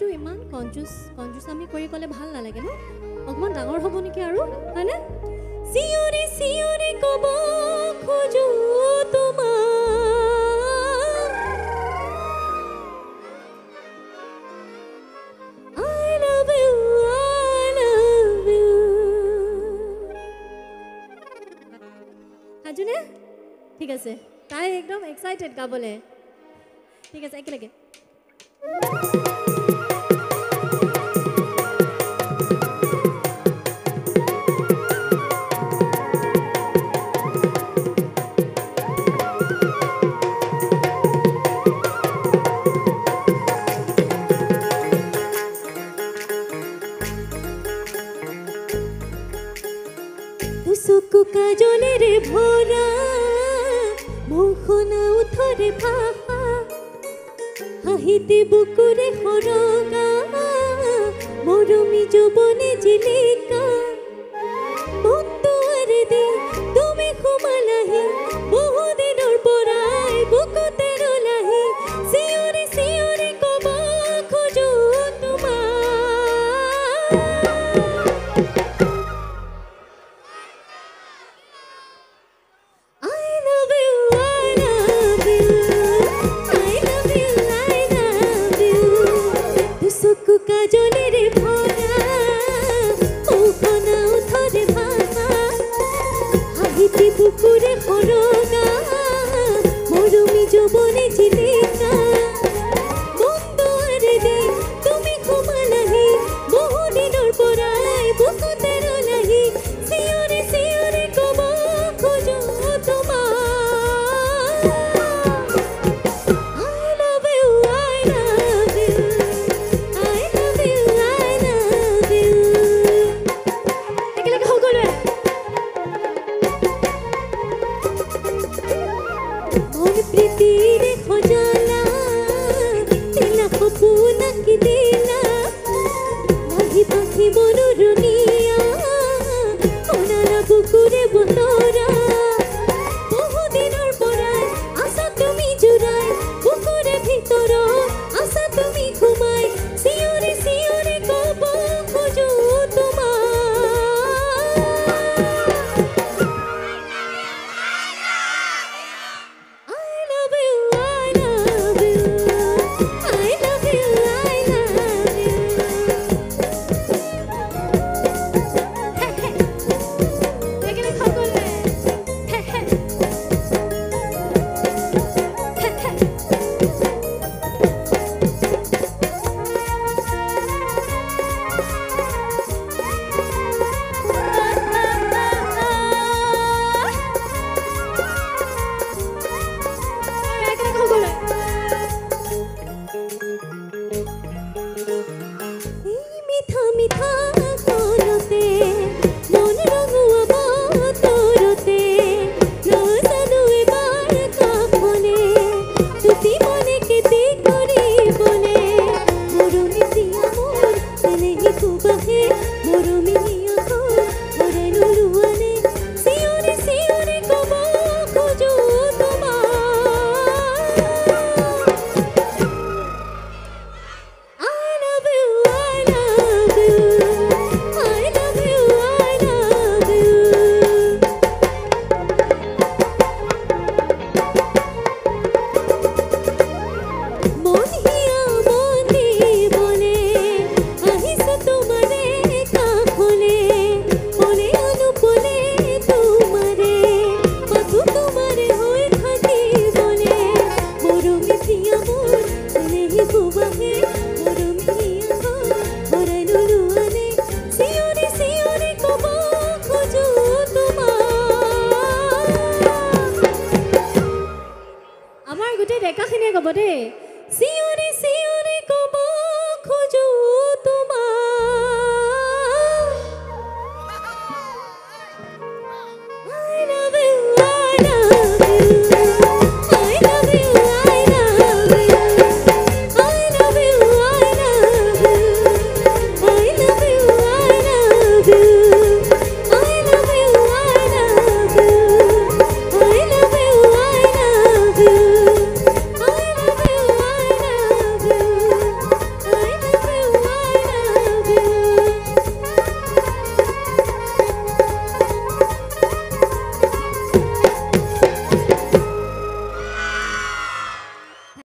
বাৰ্থডেটো ইমান কনজুচ আমি কৰি ক'লে ভাল নালাগে ন অকণমান ডাঙৰ হ'ব নেকি আৰু হয়নে চিঞৰি চিঞৰি ক'ব খোজো তোমাক I love you হাজুনে ঠিক আছে তাই একদম এক্সাইটেড গাবলে ঠিক আছে একেলগে চকু কাজলেৰে ভৰা মোহনা উঠৰে ভাষা হাঁহিতে বুকুৰে সৰগা মৰমী যৌৱনে জিলিকা বন্ধুৱাৰে দি তুমি সোমালাহি বহুদিনৰ পৰাই বুকুতে ৰলাহি চিঞৰি চিঞৰি ক'ব খোজো তোমাক কাজলেৰে ভৰা মোহনা উঠৰে ভাষা হাঁহিতে বুকুৰে সৰগা মৰমী যৌৱনে জিলিকা বন্ধুৱাৰে দি তুমি সোমালাহি বহুদিনৰ পৰাই বুকুতে ৰলাহি চিঞৰি চিঞৰি ক'ব খোজো তোমাক প্ৰীতিৰে সজলা তিলা সপোনা কি দিলা লাগি পাখি মনোৰণী